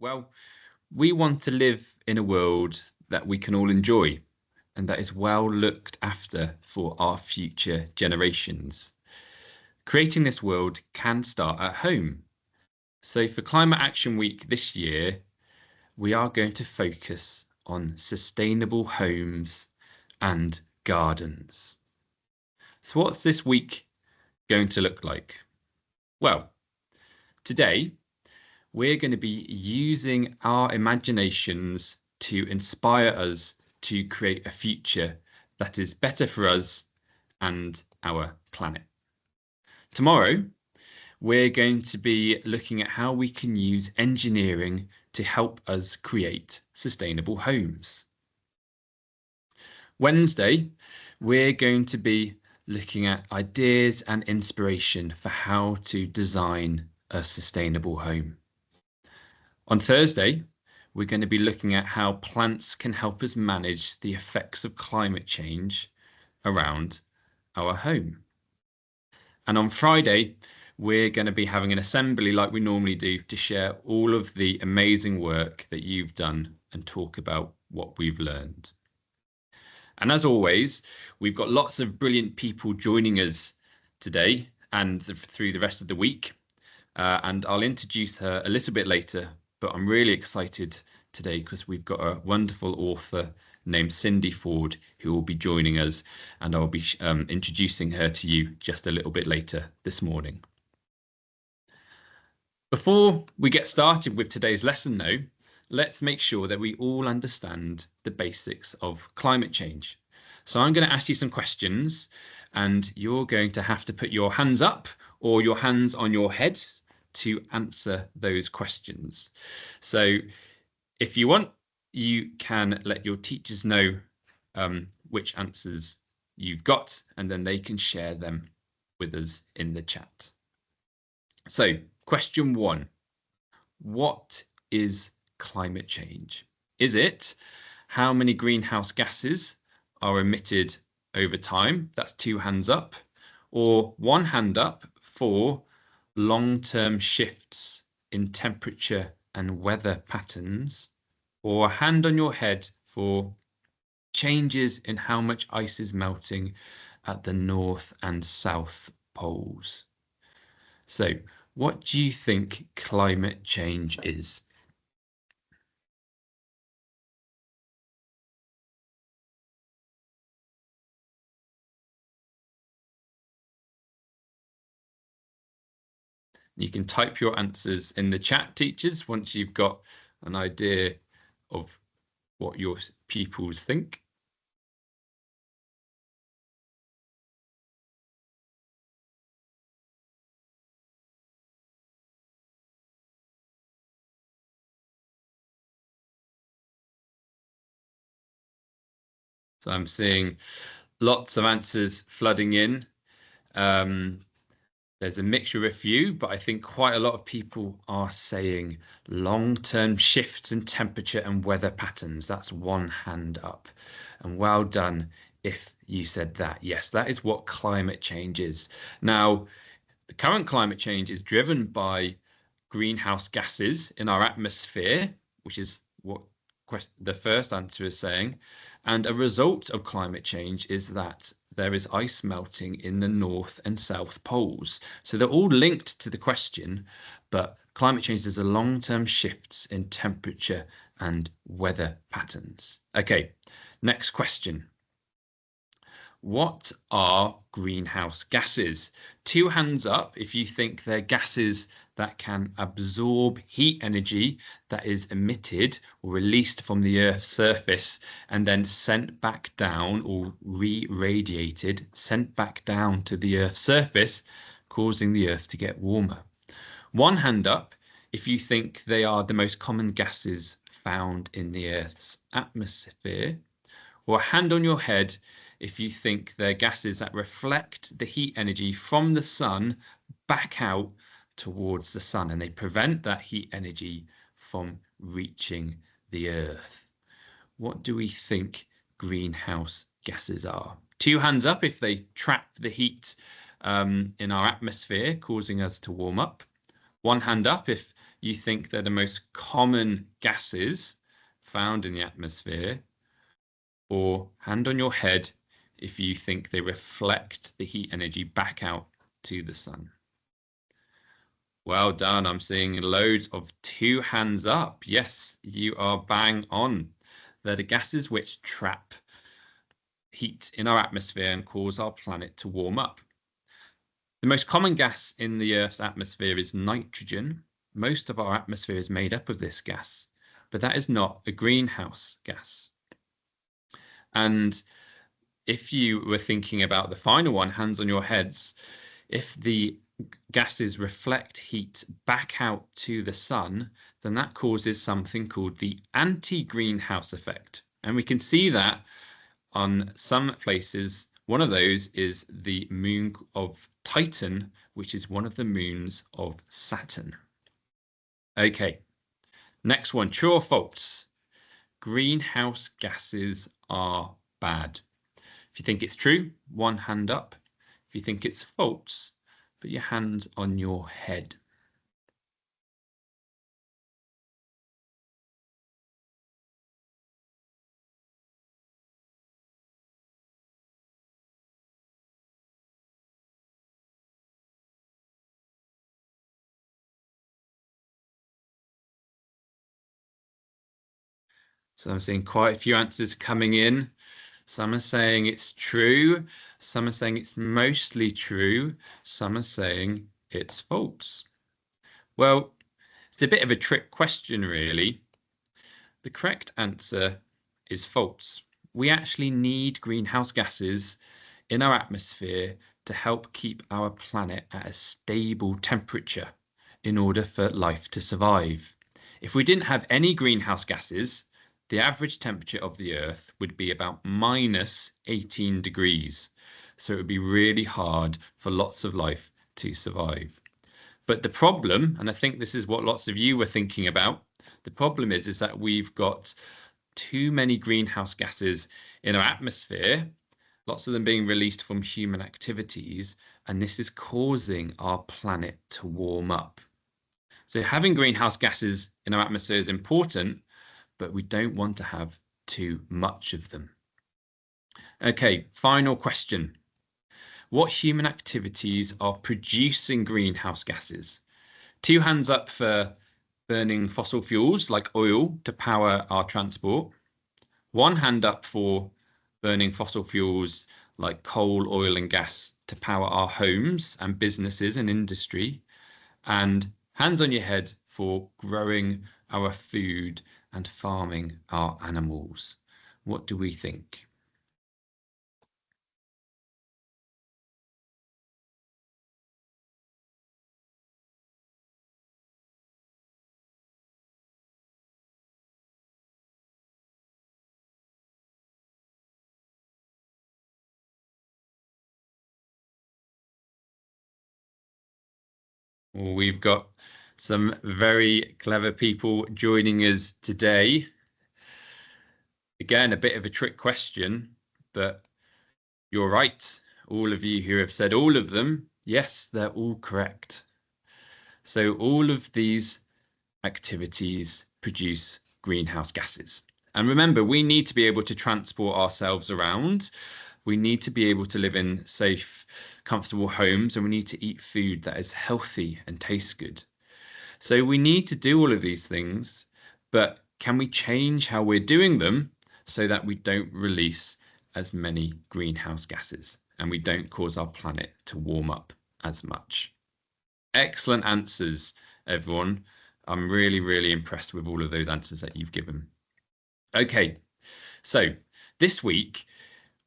Well, we want to live in a world that we can all enjoy and that is well looked after for our future generations. Creating this world can start at home. So for Climate Action Week this year, we are going to focus on sustainable homes and gardens. So what's this week going to look like? Well, today we're going to be using our imaginations to inspire us to create a future that is better for us and our planet. Tomorrow, we're going to be looking at how we can use engineering to help us create sustainable homes. Wednesday, we're going to be looking at ideas and inspiration for how to design a sustainable home. On Thursday, we're going to be looking at how plants can help us manage the effects of climate change around our home. And on Friday, we're going to be having an assembly like we normally do to share all of the amazing work that you've done and talk about what we've learned. And as always, we've got lots of brilliant people joining us today and through the rest of the week. And I'll introduce her a little bit later, but I'm really excited today because we've got a wonderful author named Cindy Forde who will be joining us, and I'll be introducing her to you just a little bit later this morning. Before we get started with today's lesson though, let's make sure that we all understand the basics of climate change. So I'm going to ask you some questions and you're going to have to put your hands up or your hands on your head to answer those questions. So if you want, you can let your teachers know which answers you've got, and then they can share them with us in the chat. So question 1, what is climate change? Is it how many greenhouse gases are emitted over time? That's 2 hands up. Or 1 hand up for long-term shifts in temperature and weather patterns, or a hand on your head for changes in how much ice is melting at the North and South poles. So, what do you think climate change is? You can type your answers in the chat, teachers, once you've got an idea of what your pupils think. So I'm seeing lots of answers flooding in. There's a mixture of a few, but I think quite a lot of people are saying long-term shifts in temperature and weather patterns. That's 1 hand up. And well done if you said that. Yes, that is what climate change is. Now, the current climate change is driven by greenhouse gases in our atmosphere, which is what the first answer is saying. And a result of climate change is that there is ice melting in the North and South poles. So they're all linked to the question, but climate change is a long-term shifts in temperature and weather patterns. Okay, next question. What are greenhouse gases? 2 hands up if you think they're gases that can absorb heat energy that is emitted or released from the Earth's surface and then sent back down or re-radiated, sent back down to the Earth's surface, causing the Earth to get warmer. 1 hand up if you think they are the most common gases found in the Earth's atmosphere, or a hand on your head if you think they're gases that reflect the heat energy from the sun back out towards the sun, and they prevent that heat energy from reaching the Earth. What do we think greenhouse gases are? 2 hands up if they trap the heat in our atmosphere, causing us to warm up. 1 hand up if you think they're the most common gases found in the atmosphere, or hand on your head if you think they reflect the heat energy back out to the sun. Well done. I'm seeing loads of 2 hands up. Yes, you are bang on. They're the gases which trap heat in our atmosphere and cause our planet to warm up. The most common gas in the Earth's atmosphere is nitrogen. Most of our atmosphere is made up of this gas, but that is not a greenhouse gas. And if you were thinking about the final one, hands on your heads, if the gases reflect heat back out to the sun, then that causes something called the anti-greenhouse effect. And we can see that on some places. One of those is the moon of Titan, which is one of the moons of Saturn. Okay, next one, true or false? Greenhouse gases are bad. If you think it's true, 1 hand up. If you think it's false, put your hand on your head. So I'm seeing quite a few answers coming in. Some are saying it's true. Some are saying it's mostly true. Some are saying it's false. Well, it's a bit of a trick question, really. The correct answer is false. We actually need greenhouse gases in our atmosphere to help keep our planet at a stable temperature in order for life to survive. If we didn't have any greenhouse gases, the average temperature of the Earth would be about minus 18 degrees. So it would be really hard for lots of life to survive. But the problem, and I think this is what lots of you were thinking about, the problem is that we've got too many greenhouse gases in our atmosphere, lots of them being released from human activities, and this is causing our planet to warm up. So having greenhouse gases in our atmosphere is important, but we don't want to have too much of them. Okay, final question. What human activities are producing greenhouse gases? 2 hands up for burning fossil fuels like oil to power our transport. 1 hand up for burning fossil fuels like coal, oil, and gas to power our homes and businesses and industry. And hands on your head for growing our food and farming our animals. What do we think? Well, we've got some very clever people joining us today. Again, a bit of a trick question, but you're right. All of you who have said all of them, yes, they're all correct. So all of these activities produce greenhouse gases. And remember, we need to be able to transport ourselves around. We need to be able to live in safe, comfortable homes, and we need to eat food that is healthy and tastes good. So we need to do all of these things, but can we change how we're doing them so that we don't release as many greenhouse gases and we don't cause our planet to warm up as much? Excellent answers, everyone. I'm really, really impressed with all of those answers that you've given. Okay, so this week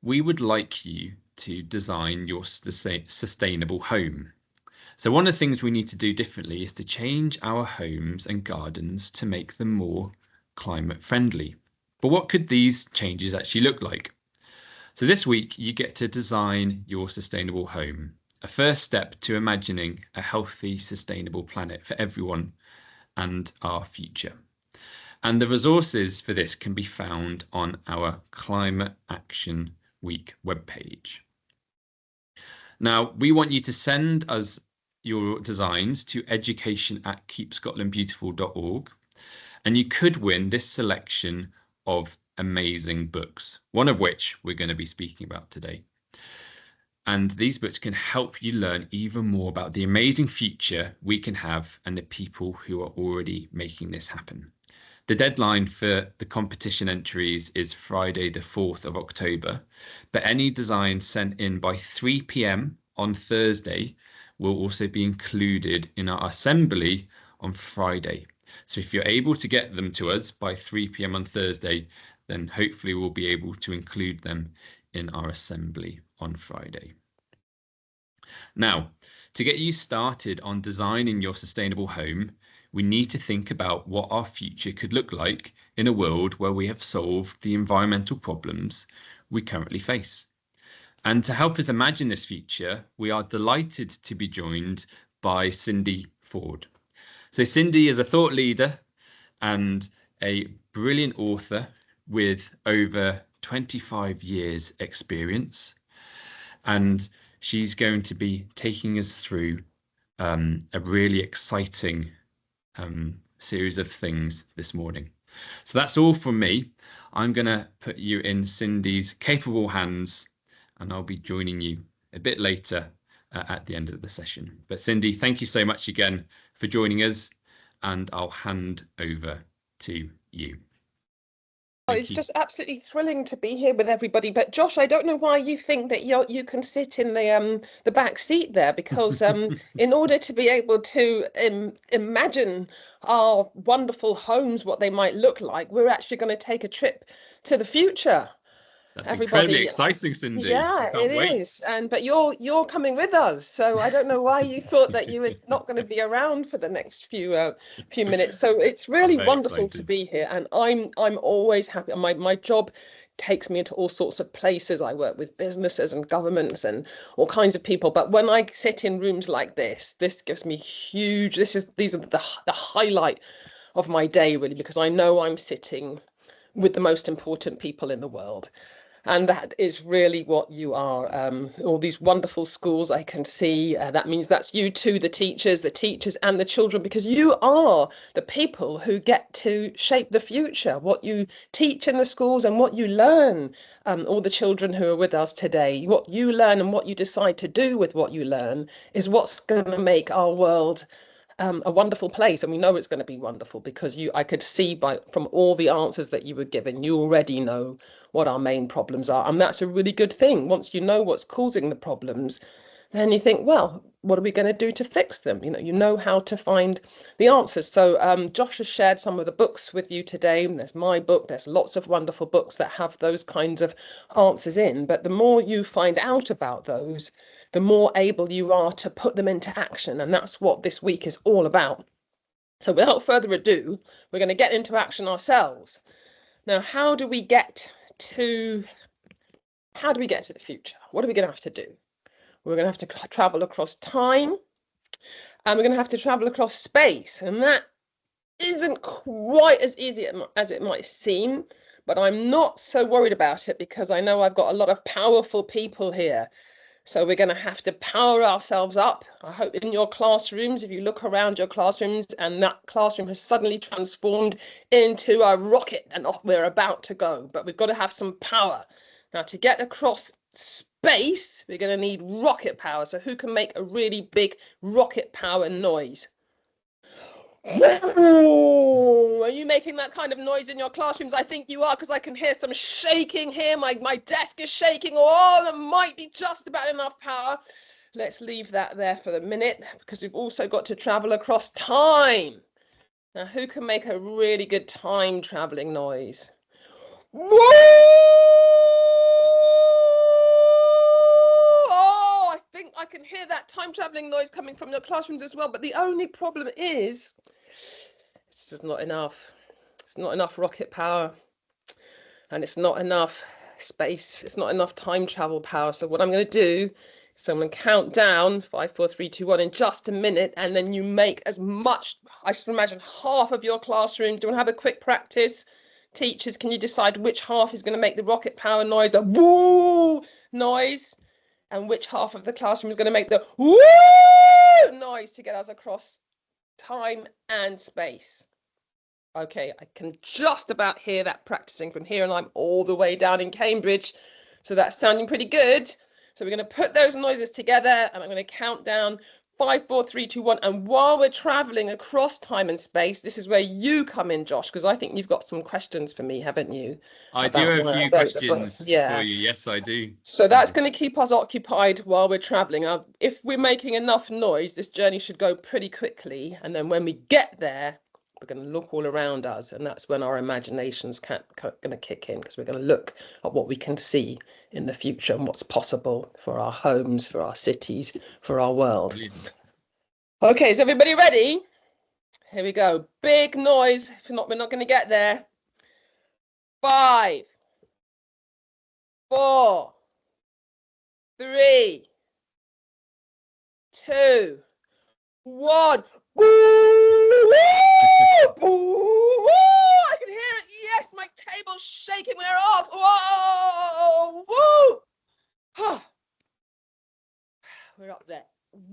we would like you to design your sustainable home. So one of the things we need to do differently is to change our homes and gardens to make them more climate friendly. But what could these changes actually look like? So this week you get to design your sustainable home, a first step to imagining a healthy, sustainable planet for everyone and our future. And the resources for this can be found on our Climate Action Week webpage. Now, we want you to send us your designs to education@keepscotlandbeautiful.org, and you could win this selection of amazing books, one of which we're going to be speaking about today. And these books can help you learn even more about the amazing future we can have and the people who are already making this happen. The deadline for the competition entries is Friday, the 4th of October, but any designs sent in by 3 p.m. on Thursday will also be included in our assembly on Friday. So if you're able to get them to us by 3 p.m. on Thursday, then hopefully we'll be able to include them in our assembly on Friday. Now, to get you started on designing your sustainable home, we need to think about what our future could look like in a world where we have solved the environmental problems we currently face. And to help us imagine this future, we are delighted to be joined by Cindy Forde. So Cindy is a thought leader and a brilliant author with over 25 years experience. And she's going to be taking us through a really exciting series of things this morning. So that's all from me. I'm going to put you in Cindy's capable hands, and I'll be joining you a bit later at the end of the session. But Cindy, thank you so much again for joining us, and I'll hand over to you. It's just absolutely thrilling to be here with everybody. But Josh, I don't know why you think that you can sit in the back seat there, because in order to be able to imagine our wonderful homes, what they might look like, we're actually going to take a trip to the future. That's incredibly exciting, Cindy. Yeah, it is. But you're coming with us, so I don't know why you thought that you were not going to be around for the next few minutes. So it's really wonderful to be here, and I'm always happy. My job takes me into all sorts of places. I work with businesses and governments and all kinds of people. But when I sit in rooms like this gives me huge. These are the highlight of my day, really, because I know I'm sitting with the most important people in the world. And that is really what you are. All these wonderful schools I can see. That means that's you too, the teachers and the children, because you are the people who get to shape the future. What you teach in the schools and what you learn, all the children who are with us today, what you learn and what you decide to do with what you learn is what's going to make our world a wonderful place. And we know it's going to be wonderful because I could see from all the answers that you were given, you already know what our main problems are. And that's a really good thing. Once you know what's causing the problems, then you think, well, what are we going to do to fix them? You know how to find the answers. So Josh has shared some of the books with you today. There's my book. There's lots of wonderful books that have those kinds of answers in. But the more you find out about those, the more able you are to put them into action. And that's what this week is all about. So without further ado, we're going to get into action ourselves. Now, how do we get to the future? What are we going to have to do? We're going to have to travel across time, and we're going to have to travel across space. And that isn't quite as easy as it might seem, but I'm not so worried about it because I know I've got a lot of powerful people here. So we're going to have to power ourselves up. I hope in your classrooms, if you look around your classrooms and that classroom has suddenly transformed into a rocket and off we're about to go, but we've got to have some power. Now, to get across space, we're going to need rocket power. So who can make a really big rocket power noise? Are you making that kind of noise in your classrooms? I think you are, because I can hear some shaking here. My desk is shaking. Oh, that might be just about enough power. Let's leave that there for the minute, because we've also got to travel across time. Now, who can make a really good time traveling noise? Whoa! Oh, I think I can hear that time traveling noise coming from your classrooms as well. But the only problem is it's just not enough. It's not enough rocket power, and it's not enough space. It's not enough time travel power. So what I'm going to do is I'm going to count down 5, 4, 3, 2, 1 in just a minute, and then you make as much. I just imagine half of your classroom. Do you want to have a quick practice? Teachers, can you decide which half is going to make the rocket power noise, the woo noise? and which half of the classroom is going to make the woo noise to get us across time and space? Okay, I can just about hear that practicing from here, and I'm all the way down in Cambridge, so that's sounding pretty good. So we're going to put those noises together, and I'm going to count down 5, 4, 3, 2, 1. And while we're traveling across time and space, this is where you come in, Josh, because I think you've got some questions for me, haven't you? I do have a few questions for you. Yes, I do. So that's going to keep us occupied while we're traveling. If we're making enough noise, this journey should go pretty quickly. And then when we get there, we're going to look all around us, and that's when our imagination's going to kick in, because we're going to look at what we can see in the future and what's possible for our homes, for our cities, for our world. Brilliant. Okay, is everybody ready? Here we go. Big noise. If not, we're not going to get there. 5, 4, 3, 2, 1. Woo! Woo! I can hear it. Yes, my table's shaking. We're off. Whoa! Woo! We're up there.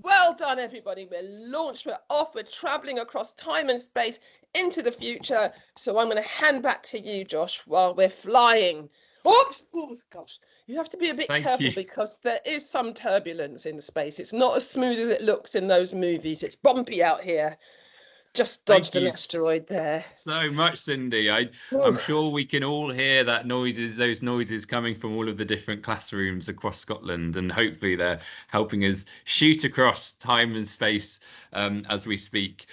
Well done, everybody. We're launched. We're off. We're traveling across time and space into the future. So I'm going to hand back to you, Josh, while we're flying. Oops! Oh, gosh. You have to be a bit careful because there is some turbulence in space. It's not as smooth as it looks in those movies. It's bumpy out here. Just dodged an asteroid there. So much, Cindy. I'm sure we can all hear those noises coming from all of the different classrooms across Scotland, and hopefully they're helping us shoot across time and space as we speak.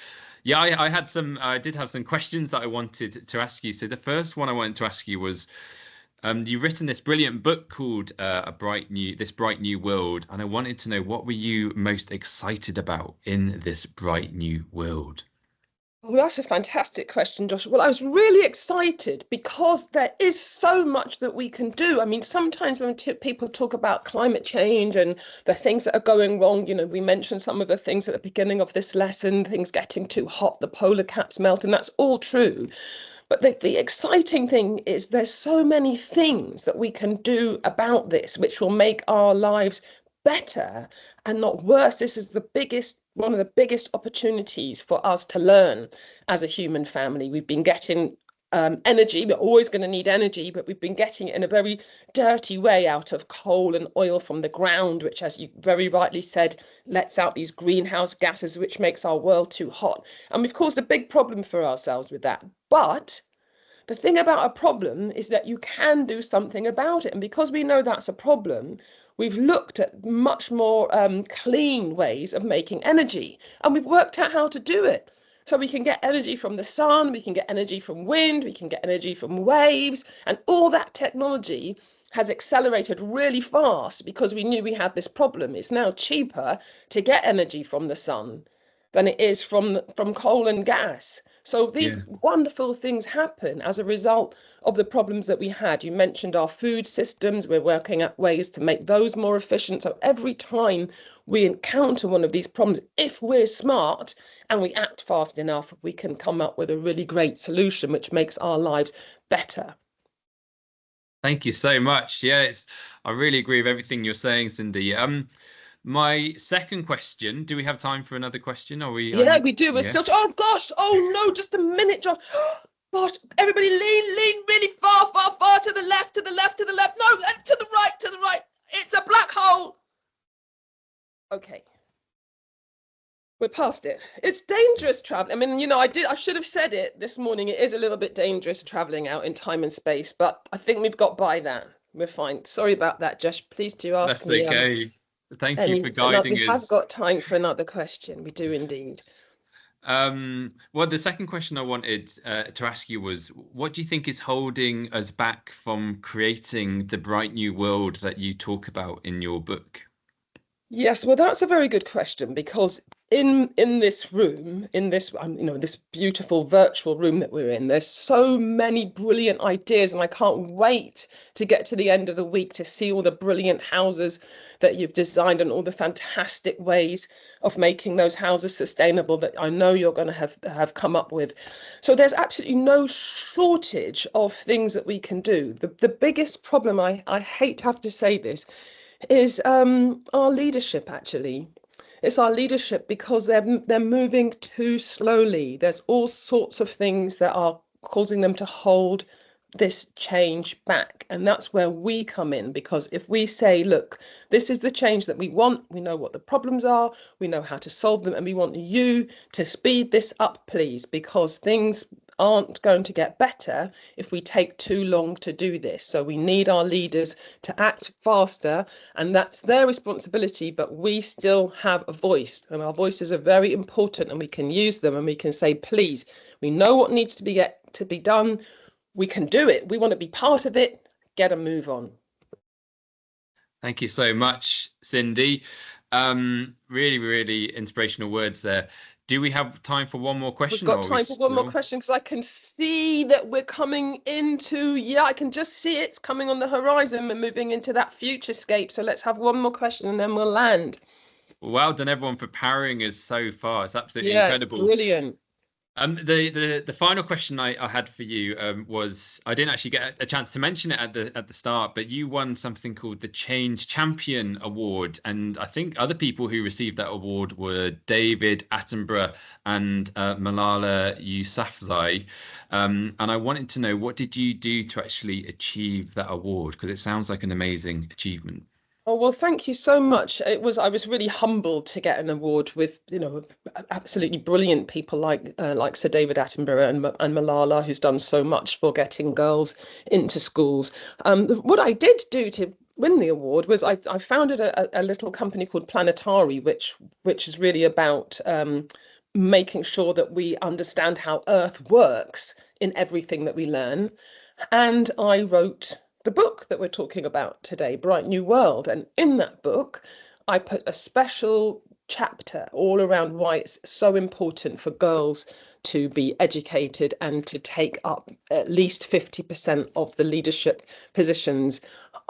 Yeah, I did have some questions that I wanted to ask you. So the first one I wanted to ask you was, you've written this brilliant book called This Bright New World, and I wanted to know, what were you most excited about in this bright new world? Well, that's a fantastic question, Josh. Well, I was really excited because there is so much that we can do. I mean, sometimes when people talk about climate change and the things that are going wrong, we mentioned some of the things at the beginning of this lesson, things getting too hot, the polar caps melting, that's all true. But the exciting thing is there's so many things that we can do about this, which will make our lives better and not worse. This is one of the biggest opportunities for us to learn as a human family. We've been getting energy. We're always going to need energy, but we've been getting it in a very dirty way out of coal and oil from the ground, which, as you very rightly said, lets out these greenhouse gases, which makes our world too hot. And we've caused a big problem for ourselves with that. But the thing about a problem is that you can do something about it. And because we know that's a problem, we've looked at much more clean ways of making energy, and we've worked out how to do it. So we can get energy from the sun, we can get energy from wind, we can get energy from waves, and all that technology has accelerated really fast because we knew we had this problem. It's now cheaper to get energy from the sun than it is from coal and gas. So these wonderful things happen as a result of the problems that we had. You mentioned our food systems. We're working at ways to make those more efficient. So every time we encounter one of these problems, if we're smart and we act fast enough, we can come up with a really great solution, which makes our lives better. Thank you so much. Yeah, I really agree with everything you're saying, Cindy. My second question, do we have time for another question? Yeah, we do. We're still. Oh gosh! Oh no! Just a minute, Josh. Gosh! Everybody, lean really far to the left, to the left, to the left. No, to the right, to the right. It's a black hole. Okay. We're past it. It's dangerous traveling. I mean, I should have said it this morning. It is a little bit dangerous traveling out in time and space, but I think we've got by that. We're fine. Sorry about that, Josh. Please do ask me. That's okay. Thank you for guiding us. We have got time for another question. We do indeed. Well, the second question I wanted to ask you was, what do you think is holding us back from creating the bright new world that you talk about in your book? Yes, well, that's a very good question, because in this room, in this this beautiful virtual room that we're in, there's so many brilliant ideas, and I can't wait to get to the end of the week to see all the brilliant houses that you've designed and all the fantastic ways of making those houses sustainable that I know you're going to have come up with. So there's absolutely no shortage of things that we can do. The biggest problem, I hate to have to say this, is our leadership, actually. It's our leadership because they're moving too slowly. There's all sorts of things that are causing them to hold this change back. And that's where we come in, because if we say, look, this is the change that we want, we know what the problems are, we know how to solve them, and we want you to speed this up, please, because things aren't going to get better if we take too long to do this. So we need our leaders to act faster, and that's their responsibility, but we still have a voice, and our voices are very important, and we can use them, and we can say, please, we know what needs to be done. We can do it. We want to be part of it. Get a move on. Thank you so much, Cindy. Really, really inspirational words there. Do we have time for one more question? We've got time for one more question, because I can see that we're coming into, I can just see it's coming on the horizon. We're moving into that futurescape. So let's have one more question and then we'll land. Well done, everyone, for powering us so far. It's absolutely incredible. It's brilliant. The final question I had for you was, I didn't actually get a chance to mention it at the start, but you won something called the Change Champion Award, and I think other people who received that award were David Attenborough and Malala Yousafzai. And I wanted to know, what did you do to actually achieve that award? Because it sounds like an amazing achievement. Oh, well, thank you so much. I was really humbled to get an award with, absolutely brilliant people like Sir David Attenborough and Malala, who's done so much for getting girls into schools. What I did do to win the award was I founded a little company called Planetary, which is really about making sure that we understand how Earth works in everything that we learn. And I wrote the book that we're talking about today, Bright New World. And in that book, I put a special chapter all around why it's so important for girls to be educated and to take up at least 50% of the leadership positions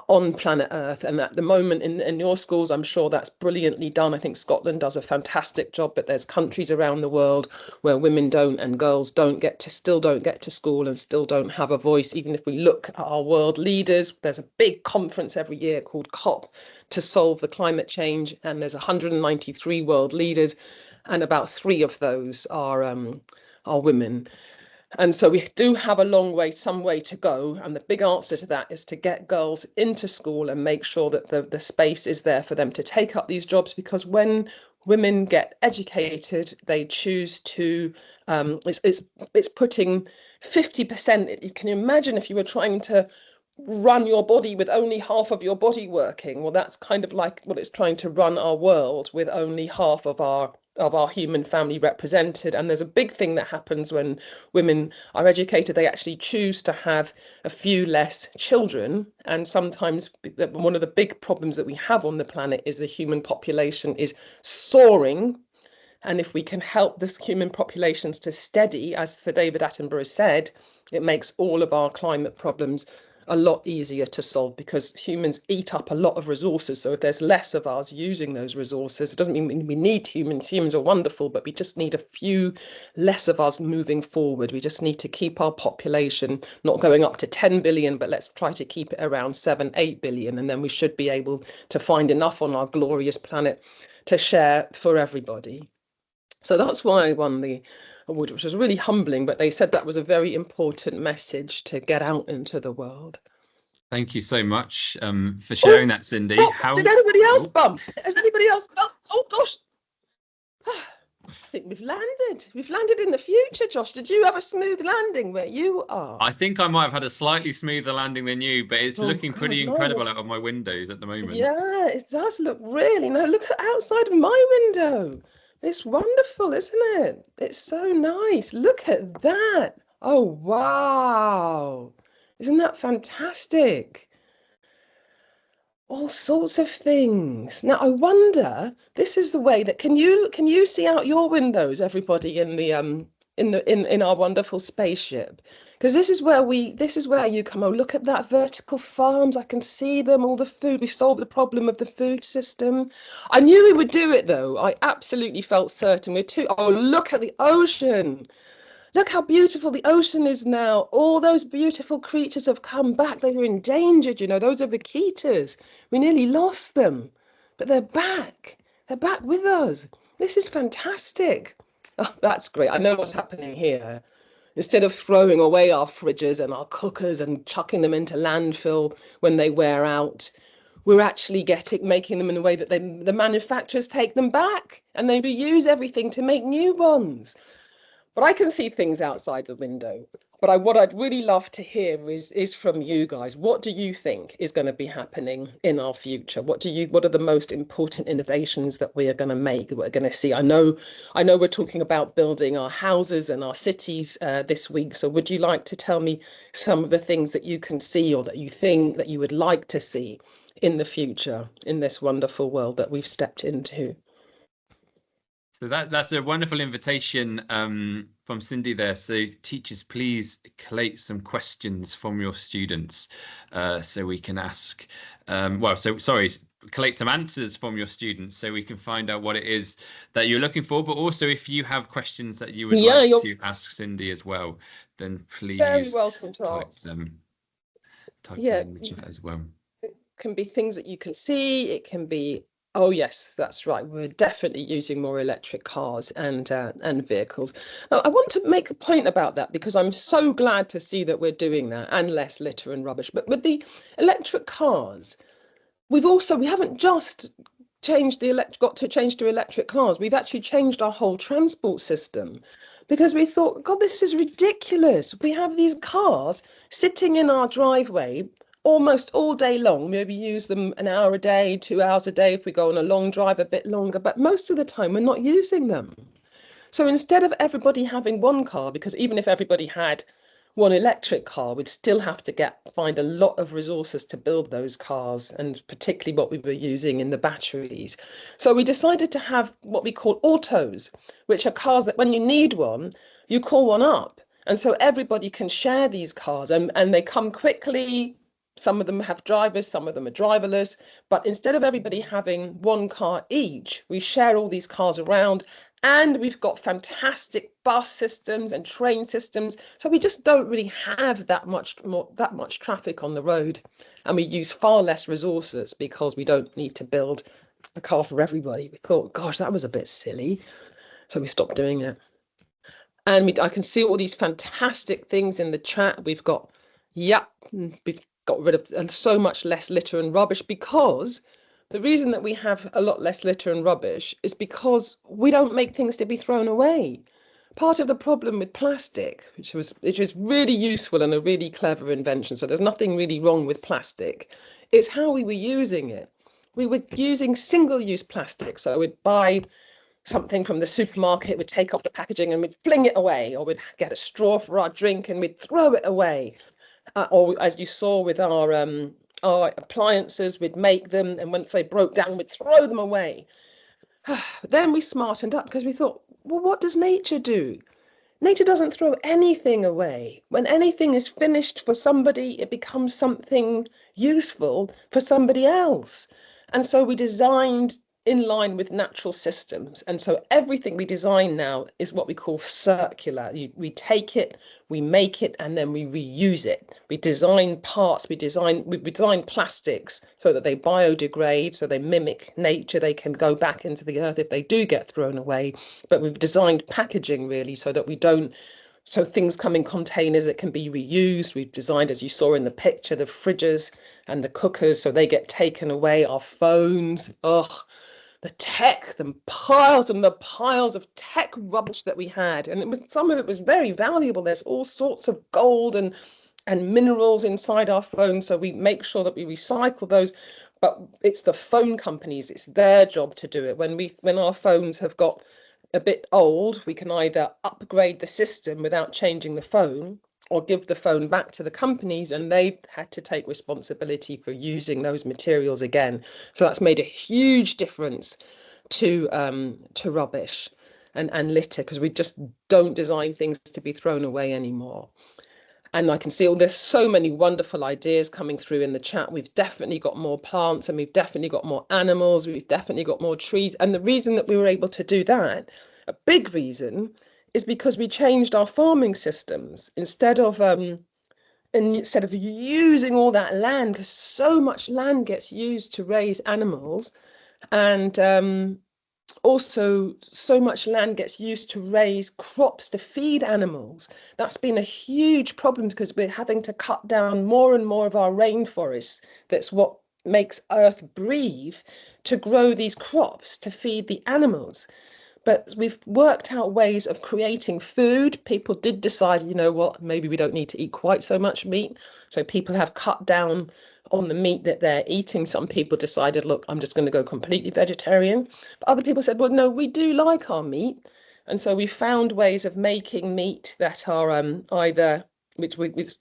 on planet Earth. And at the moment in your schools, I'm sure that's brilliantly done. I think Scotland does a fantastic job, but there's countries around the world where women don't, and girls still don't get to school and still don't have a voice. Even if we look at our world leaders, there's a big conference every year called COP to solve the climate change, and there's 193 world leaders, and about 3 of those are women. And so we do have some way to go. And the big answer to that is to get girls into school and make sure that the space is there for them to take up these jobs. Because when women get educated, they choose to, it's putting 50%. You can imagine if you were trying to run your body with only half of your body working. Well, that's kind of like what it's trying to run our world with only half of our human family represented. And there's a big thing that happens when women are educated. They actually choose to have a few less children. And sometimes one of the big problems that we have on the planet is the human population is soaring. And if we can help this human populations to steady, as Sir David Attenborough said, it makes all of our climate problems a lot easier to solve, because humans eat up a lot of resources. So if there's less of us using those resources, it doesn't mean we need humans. Humans are wonderful, but we just need a few less of us moving forward. We just need to keep our population not going up to 10 billion, but let's try to keep it around 7-8 billion. And then we should be able to find enough on our glorious planet to share for everybody. So that's why I won the award, which was really humbling, but they said that was a very important message to get out into the world. Thank you so much for sharing that, Cindy. Did anybody else bump? Has anybody else bumped? Oh, gosh. I think we've landed. We've landed in the future, Josh. Did you have a smooth landing where you are? I think I might have had a slightly smoother landing than you, but it's looking pretty incredible out of my windows at the moment. Yeah, it does look really. No, look at outside of my window. It's wonderful, isn't it? It's so nice. Look at that. Oh, wow. Isn't that fantastic? All sorts of things. Now, I wonder, this is the way that can you see out your windows, everybody, in our wonderful spaceship? Because this is where you come. Oh, look at that, vertical farms. I can see them, all the food. We've solved the problem of the food system. I knew we would do it, though. I absolutely felt certain. Oh, look at the ocean. Look how beautiful the ocean is now. All those beautiful creatures have come back. They were endangered, you know, those are vaquitas. We nearly lost them, but they're back. They're back with us. This is fantastic. Oh, that's great. I know what's happening here. Instead of throwing away our fridges and our cookers and chucking them into landfill when they wear out, we're actually making them in a way that the manufacturers take them back and they reuse everything to make new ones. But I can see things outside the window. But what I'd really love to hear is from you guys. What do you think is going to be happening in our future? What are the most important innovations that we are going to make, that we're going to see? I know we're talking about building our houses and our cities this week. So would you like to tell me some of the things that you can see or that you think that you would like to see in the future in this wonderful world that we've stepped into? So that's a wonderful invitation from Cindy there. So teachers, please collate some questions from your students so we can ask. Collate some answers from your students so we can find out what it is that you're looking for. But also, if you have questions that you would like to ask Cindy as well, then please very welcome to type ask. them in the chat as well. It can be things that you can see. It can be, oh yes, that's right. We're definitely using more electric cars and vehicles. I want to make a point about that because I'm so glad to see that we're doing that, and less litter and rubbish. But with the electric cars, we haven't just got to change to electric cars. We've actually changed our whole transport system because we thought, God, this is ridiculous. We have these cars sitting in our driveway almost all day long. Maybe use them an hour a day, 2 hours a day if we go on a long drive, a bit longer, but most of the time we're not using them. So instead of everybody having one car, because even if everybody had one electric car, we'd still have to find a lot of resources to build those cars, and particularly what we were using in the batteries. So we decided to have what we call autos, which are cars that when you need one, you call one up. And so everybody can share these cars and they come quickly. Some of them have drivers, some of them are driverless. But instead of everybody having one car each, we share all these cars around. And we've got fantastic bus systems and train systems. So we just don't really have that much traffic on the road. And we use far less resources because we don't need to build the car for everybody. We thought, gosh, that was a bit silly. So we stopped doing it. And I can see all these fantastic things in the chat. We've got rid of so much less litter and rubbish, because the reason that we have a lot less litter and rubbish is because we don't make things to be thrown away. Part of the problem with plastic, which is really useful and a really clever invention, so there's nothing really wrong with plastic, is how we were using it. We were using single-use plastic, so we'd buy something from the supermarket, we'd take off the packaging and we'd fling it away, or we'd get a straw for our drink and we'd throw it away. Or as you saw with our appliances, we'd make them, and once they broke down, we'd throw them away. Then we smartened up because we thought, well, what does nature do? Nature doesn't throw anything away. When anything is finished for somebody, it becomes something useful for somebody else. And so we designed in line with natural systems. And so everything we design now is what we call circular. We take it, we make it, and then we reuse it. We design parts, we design plastics so that they biodegrade, so they mimic nature, they can go back into the earth if they do get thrown away. But we've designed packaging really so that so things come in containers that can be reused. We've designed, as you saw in the picture, the fridges and the cookers, so they get taken away. Our phones, the tech, the piles and the piles of tech rubbish that we had. And some of it was very valuable. There's all sorts of gold and minerals inside our phones. So we make sure that we recycle those. But it's the phone companies, it's their job to do it. When our phones have got a bit old, we can either upgrade the system without changing the phone, or give the phone back to the companies, and they've had to take responsibility for using those materials again. So that's made a huge difference to rubbish and litter, because we just don't design things to be thrown away anymore. And I can see there's so many wonderful ideas coming through in the chat. We've definitely got more plants, and we've definitely got more animals. We've definitely got more trees. And the reason that we were able to do that, a big reason, is because we changed our farming systems instead of using all that land, because so much land gets used to raise animals, and also so much land gets used to raise crops to feed animals. That's been a huge problem because we're having to cut down more and more of our rainforests. That's what makes Earth breathe, to grow these crops to feed the animals. But we've worked out ways of creating food. People did decide, you know what, maybe we don't need to eat quite so much meat. So people have cut down on the meat that they're eating. Some people decided, look, I'm just going to go completely vegetarian. But other people said, well, no, we do like our meat. And so we found ways of making meat that are either,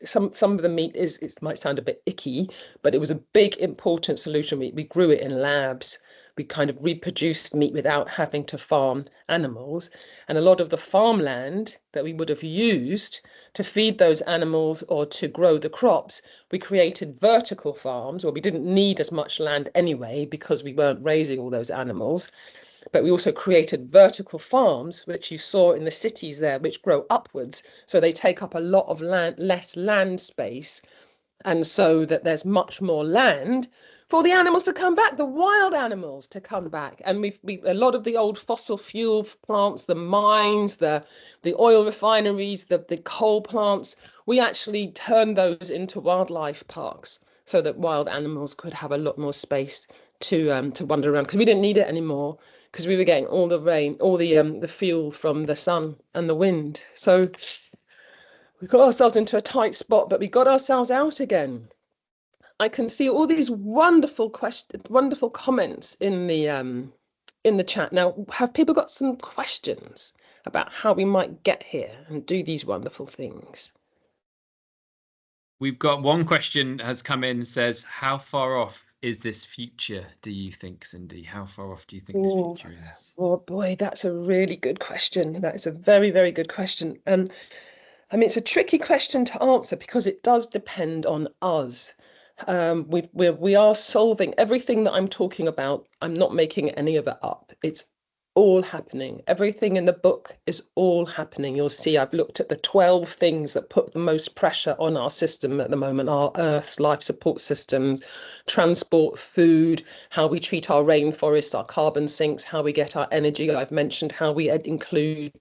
some of the meat is, it might sound a bit icky, but it was a big important solution. We grew it in labs. We kind of reproduced meat without having to farm animals. And a lot of the farmland that we would have used to feed those animals or to grow the crops, we created vertical farms, where we didn't need as much land anyway because we weren't raising all those animals. But we also created vertical farms, which you saw in the cities there, which grow upwards. So they take up a lot of land, less land space. And so that there's much more land for the animals to come back, the wild animals to come back. And we a lot of the old fossil fuel plants, the mines, the oil refineries, the coal plants, we actually turned those into wildlife parks so that wild animals could have a lot more space to wander around, because we didn't need it anymore, because we were getting all the rain, all the fuel from the sun and the wind. So we got ourselves into a tight spot, but we got ourselves out again. I can see all these wonderful questions, wonderful comments in the chat. Now, have people got some questions about how we might get here and do these wonderful things? We've got one question has come in, says, how far off is this future, do you think, Cindy? How far off do you think this future is? Oh boy, that's a really good question. That is a very, very good question. I mean, it's a tricky question to answer because it does depend on us. We are solving everything that I'm talking about. I'm not making any of it up. It's all happening. Everything in the book is all happening. You'll see I've looked at the 12 things that put the most pressure on our system at the moment, our Earth's life support systems, transport, food, how we treat our rainforests, our carbon sinks, how we get our energy. I've mentioned how we include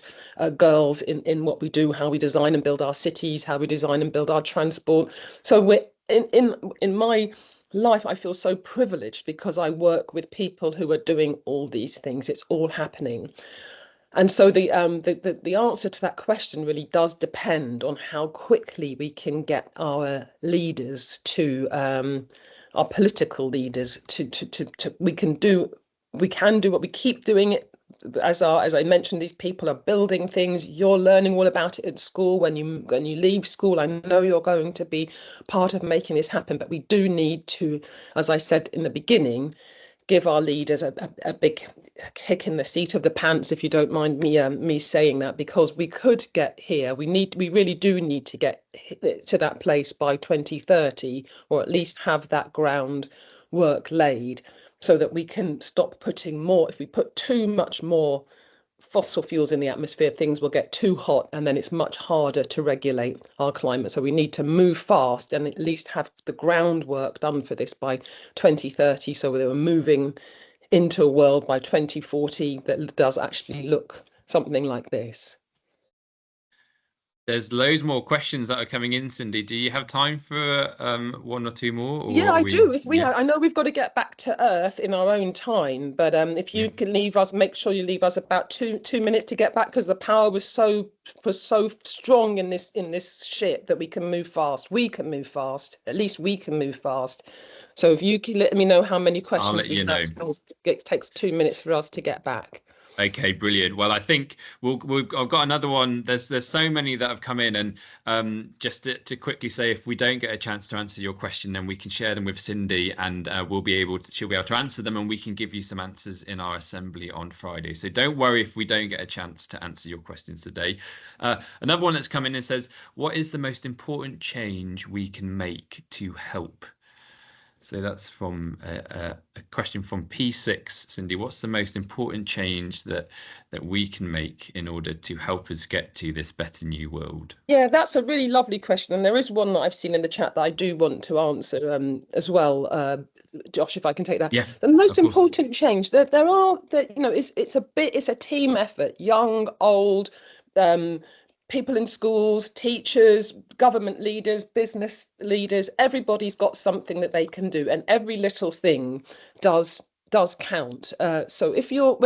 girls in what we do, how we design and build our cities, how we design and build our transport. So we're in my life, I feel so privileged because I work with people who are doing all these things. It's all happening. And so the answer to that question really does depend on how quickly we can get our leaders to our political leaders to we can do what we keep doing it. As I mentioned, these people are building things. You're learning all about it at school. When you leave school, I know you're going to be part of making this happen. But we do need to, as I said in the beginning, give our leaders a big kick in the seat of the pants, if you don't mind me saying that, because we could get here. We really do need to get to that place by 2030, or at least have that groundwork laid, so that we can stop putting more. If we put too much more fossil fuels in the atmosphere, things will get too hot, and then it's much harder to regulate our climate. So we need to move fast and at least have the groundwork done for this by 2030, so that we're moving into a world by 2040 that does actually look something like this. There's loads more questions that are coming in, Cindy. Do you have time for one or two more? Or Yeah, I do. If we yeah. have, I know we've got to get back to Earth in our own time, but if you can leave us, make sure you leave us about two minutes to get back, because the power was so strong in this ship that we can move fast. We can move fast. At least we can move fast. So if you can let me know how many questions we have, it takes 2 minutes for us to get back. Okay, brilliant. Well, I think I've got another one. There's so many that have come in, and just to quickly say, if we don't get a chance to answer your question, then we can share them with Cindy, and she'll be able to answer them, and we can give you some answers in our assembly on Friday. So don't worry if we don't get a chance to answer your questions today. Another one that's come in and says, what is the most important change we can make to help? So that's from a question from P6. Cindy, what's the most important change that we can make in order to help us get to this better new world? Yeah, that's a really lovely question, and there is one that I've seen in the chat that I do want to answer as well. Josh, if I can take that. Yeah, The most of course. important change that there are that it's a team effort, young, old, people in schools, teachers, government leaders, business leaders, everybody's got something that they can do, and every little thing does count. So if you're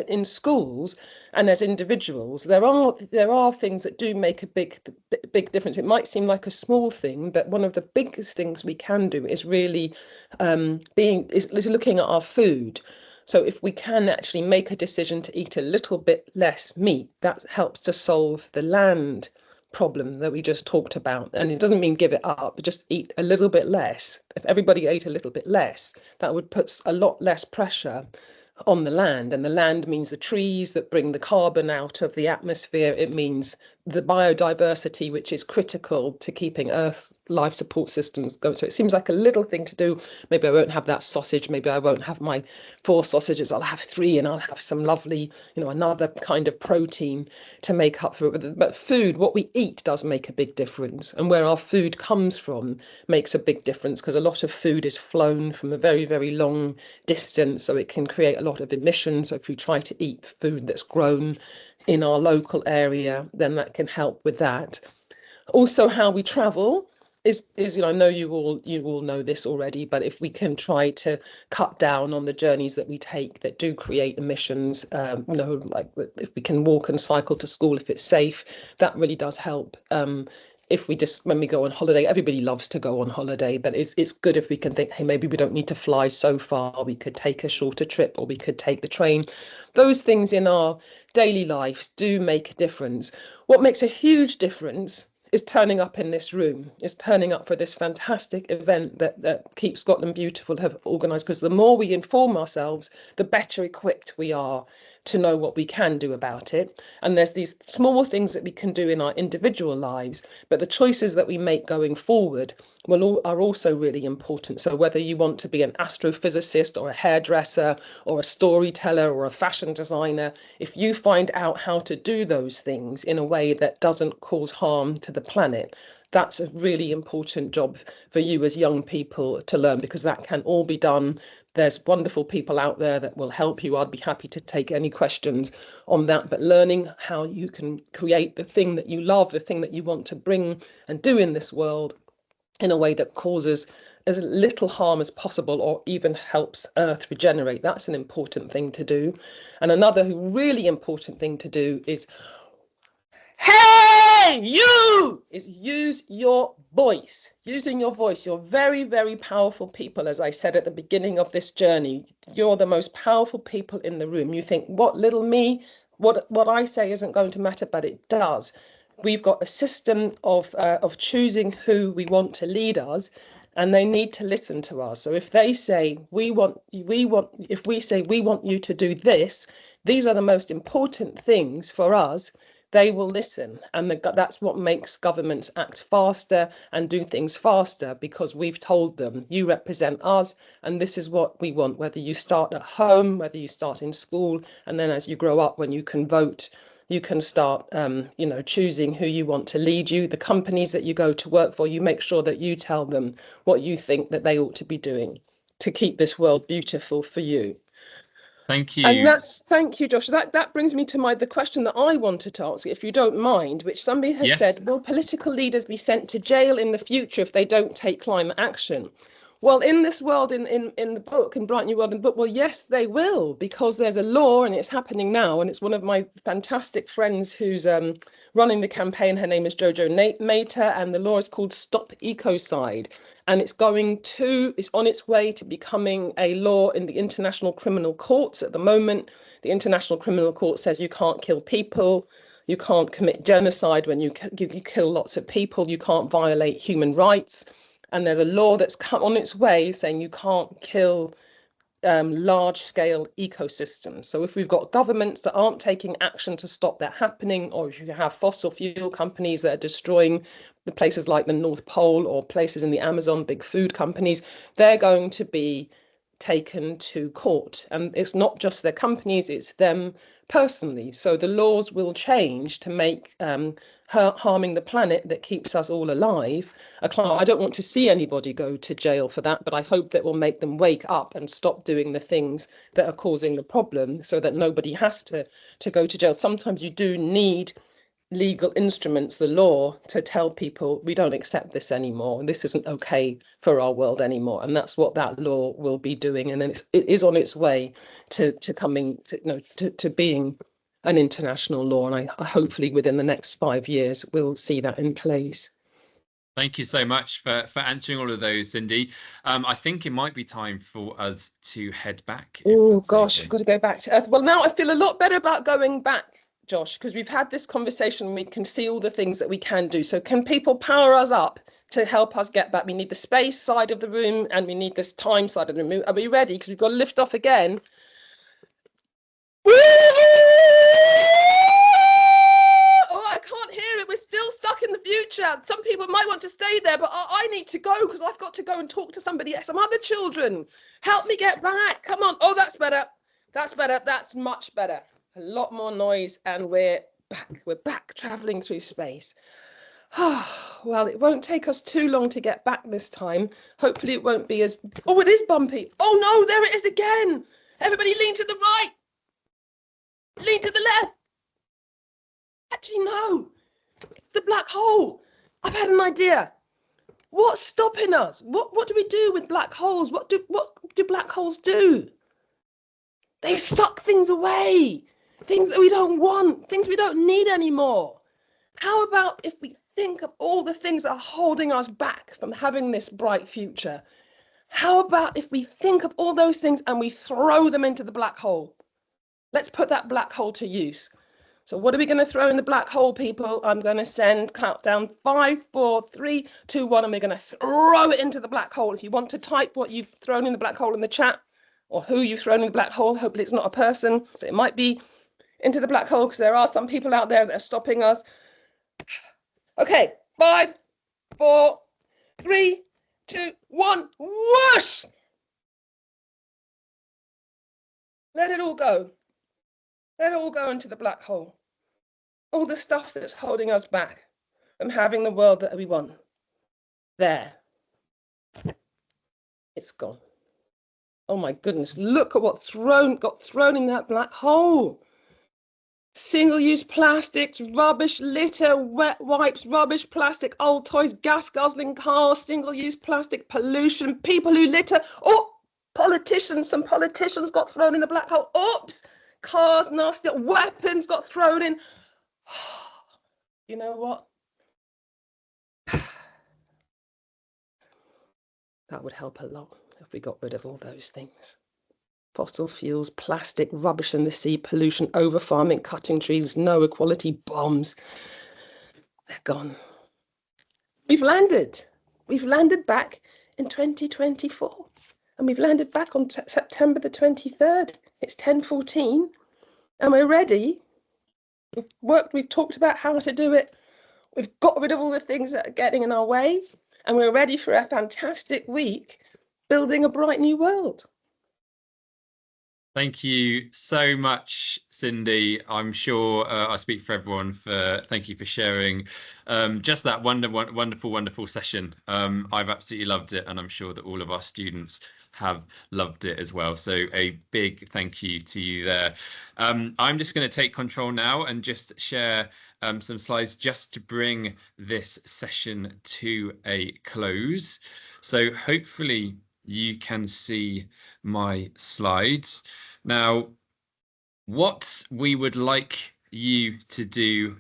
in schools and as individuals, there are things that do make a big difference. It might seem like a small thing, but one of the biggest things we can do is really is looking at our food. So if we can actually make a decision to eat a little bit less meat, that helps to solve the land problem that we just talked about. And it doesn't mean give it up, but just eat a little bit less. If everybody ate a little bit less, that would put a lot less pressure on the land, and the land means the trees that bring the carbon out of the atmosphere. It means the biodiversity, which is critical to keeping Earth life support systems going. So it seems like a little thing to do. Maybe I won't have that sausage, maybe I won't have my 4 sausages, I'll have 3, and I'll have some lovely, another kind of protein to make up for it. But food, what we eat, does make a big difference, and where our food comes from makes a big difference, because a lot of food is flown from a very, very long distance, so it can create a lot of emissions. So if we try to eat food that's grown in our local area, then that can help with that. Also, how we travel is I know you all know this already, but if we can try to cut down on the journeys that we take that do create emissions, like if we can walk and cycle to school if it's safe, that really does help. If we just, when we go on holiday, everybody loves to go on holiday, but it's good if we can think, hey, maybe we don't need to fly so far, we could take a shorter trip, or we could take the train. Those things in our daily lives do make a difference. What makes a huge difference is turning up in this room, is turning up for this fantastic event that Keep Scotland Beautiful have organised, because the more we inform ourselves, the better equipped we are to know what we can do about it. And there's these small things that we can do in our individual lives, but the choices that we make going forward are also really important. So whether you want to be an astrophysicist or a hairdresser or a storyteller or a fashion designer, if you find out how to do those things in a way that doesn't cause harm to the planet, that's a really important job for you as young people to learn, because that can all be done. There's wonderful people out there that will help you. I'd be happy to take any questions on that. But learning how you can create the thing that you love, the thing that you want to bring and do in this world in a way that causes as little harm as possible, or even helps Earth regenerate, that's an important thing to do. And another really important thing to do is, hey, you, is use your voice. Using your voice. You're very, very powerful people. As I said at the beginning of this journey, you're the most powerful people in the room. You think, what, little me, what I say isn't going to matter, but it does. We've got a system of choosing who we want to lead us, and they need to listen to us. So if they say if we say we want you to do this, these are the most important things for us, they will listen. And that's what makes governments act faster and do things faster, because we've told them, you represent us, and this is what we want. Whether you start at home, whether you start in school, and then as you grow up, when you can vote, you can start choosing who you want to lead you. The companies that you go to work for, you make sure that you tell them what you think that they ought to be doing to keep this world beautiful for you. Thank you. And thank you, Josh. That brings me to the question that I wanted to ask, if you don't mind, which somebody has said, will political leaders be sent to jail in the future if they don't take climate action? Well, in this world, in the book, in Bright New World, in the book, well, yes, they will, because there's a law, and it's happening now. And it's one of my fantastic friends who's running the campaign. Her name is Jojo Mater, and the law is called Stop Ecocide. And it's on its way to becoming a law in the International Criminal Courts. At the moment, the International Criminal Court says you can't kill people, you can't commit genocide when you kill lots of people, you can't violate human rights. And there's a law that's come on its way saying you can't kill large-scale ecosystems. So if we've got governments that aren't taking action to stop that happening, or if you have fossil fuel companies that are destroying the places like the North Pole or places in the Amazon, big food companies, they're going to be taken to court. And it's not just their companies, it's them personally. So the laws will change to make harming the planet that keeps us all alive. I don't want to see anybody go to jail for that, but I hope that will make them wake up and stop doing the things that are causing the problem so that nobody has to go to jail. Sometimes you do need legal instruments, the law, to tell people we don't accept this anymore. This isn't okay for our world anymore. And that's what that law will be doing. And then it is on its way to coming to being an international law. And I hopefully within the next 5 years, we'll see that in place. Thank you so much for answering all of those, Cindy. I think it might be time for us to head back. Oh gosh, I've got to go back to Earth. Well, now I feel a lot better about going back, Josh, because we've had this conversation. We can see all the things that we can do. So can people power us up to help us get back? We need the space side of the room and we need this time side of the room. Are we ready? Because we've got to lift off again. Oh, I can't hear it. We're still stuck in the future. Some people might want to stay there, but I need to go because I've got to go and talk to somebody, some other children. Help me get back. Come on. Oh, that's better. That's better. That's much better. A lot more noise and we're back. We're back traveling through space. Well, it won't take us too long to get back this time. Hopefully it won't be as... Oh, it is bumpy. Oh no, there it is again. Everybody lean to the right. Lean to the left. Actually, no. It's the black hole. I've had an idea. What's stopping us? What do we do with black holes? What do black holes do? They suck things away. Things that we don't want, things we don't need anymore. How about if we think of all the things that are holding us back from having this bright future? How about if we think of all those things and we throw them into the black hole? Let's put that black hole to use. So what are we going to throw in the black hole, people? I'm going to send countdown 5, 4, 3, 2, 1, and we're going to throw it into the black hole. If you want to type what you've thrown in the black hole in the chat, or who you've thrown in the black hole, hopefully it's not a person, but it might be into the black hole because there are some people out there that are stopping us. Okay, 5, 4, 3, 2, 1, whoosh! Let it all go. Let it all go into the black hole. All the stuff that's holding us back from having the world that we want. There. It's gone. Oh my goodness, look at what got thrown in that black hole. Single-use plastics, rubbish, litter, wet wipes, rubbish, plastic, old toys, gas-guzzling cars, single-use plastic, pollution, people who litter. Oh, politicians, some politicians got thrown in the black hole. Oops, cars, nasty, weapons got thrown in. You know what? That would help a lot if we got rid of all those things. Fossil fuels, plastic, rubbish in the sea, pollution, over-farming, cutting trees, no equality, bombs. They're gone. We've landed. We've landed back in 2024. And we've landed back on September the 23rd. It's 10:14. And we're ready. We've talked about how to do it. We've got rid of all the things that are getting in our way. And we're ready for a fantastic week building a bright new world. Thank you so much, Cindy. I'm sure I speak for everyone for thank you for sharing just that wonderful session. I've absolutely loved it, and I'm sure that all of our students have loved it as well. So a big thank you to you there. I'm just going to take control now and just share some slides just to bring this session to a close. So hopefully you can see my slides. Now, what we would like you to do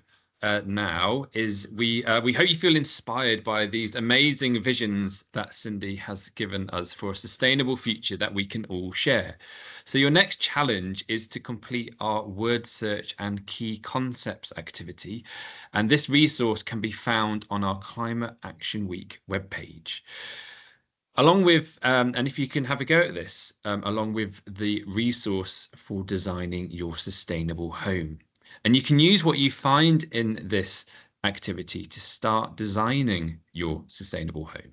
now is we hope you feel inspired by these amazing visions that Cindy has given us for a sustainable future that we can all share. So your next challenge is to complete our word search and key concepts activity. And this resource can be found on our Climate Action Week webpage. along with, and if you can have a go at this, along with the resource for designing your sustainable home. And you can use what you find in this activity to start designing your sustainable home.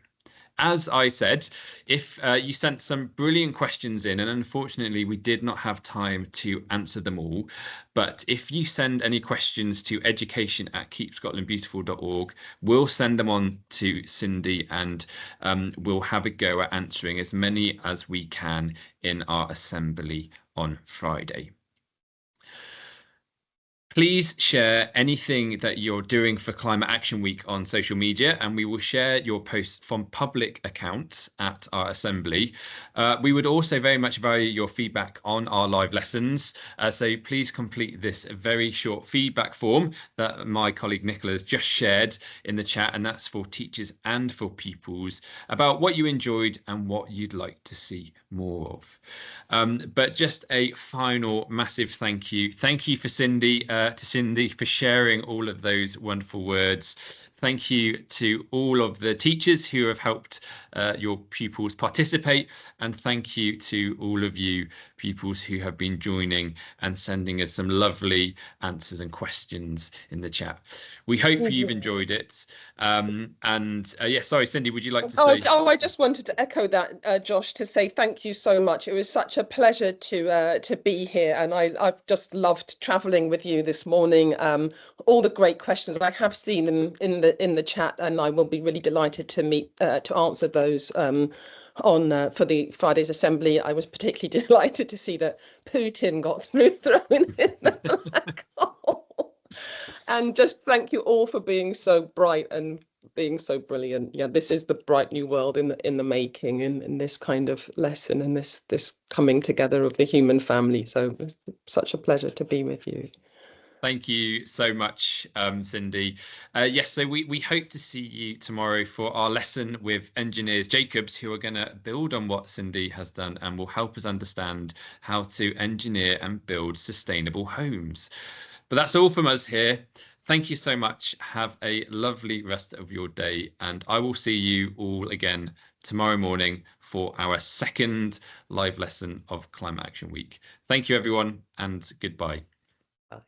As I said, if you sent some brilliant questions in, and unfortunately we did not have time to answer them all, but if you send any questions to education@keepscotlandbeautiful.org, we'll send them on to Cindy, and we'll have a go at answering as many as we can in our assembly on Friday. Please share anything that you're doing for Climate Action Week on social media, and we will share your posts from public accounts at our assembly. We would also very much value your feedback on our live lessons. So please complete this very short feedback form that my colleague Nicola has just shared in the chat, and that's for teachers and for pupils, about what you enjoyed and what you'd like to see more of. But just a final massive thank you. Thank you for Cindy, for sharing all of those wonderful words. Thank you to all of the teachers who have helped your pupils participate, and thank you to all of you pupils who have been joining and sending us some lovely answers and questions in the chat. We hope you've enjoyed it. Yes, sorry, Cindy, would you like to say? Oh, I just wanted to echo that, Josh, to say thank you so much. It was such a pleasure to be here, and I've just loved traveling with you this morning. All the great questions I have seen them in the chat, and I will be really delighted to answer those for the Friday's assembly. I was particularly delighted to see that Putin got thrown in the black hole. And just thank you all for being so bright and being so brilliant. Yeah, this is the bright new world in the making, in this kind of lesson, and this coming together of the human family. So it's such a pleasure to be with you. Thank you so much, Cindy. Yes, so we hope to see you tomorrow for our lesson with engineers Jacobs, who are going to build on what Cindy has done and will help us understand how to engineer and build sustainable homes. But that's all from us here. Thank you so much. Have a lovely rest of your day, and I will see you all again tomorrow morning for our second live lesson of Climate Action Week. Thank you, everyone, and goodbye. Bye.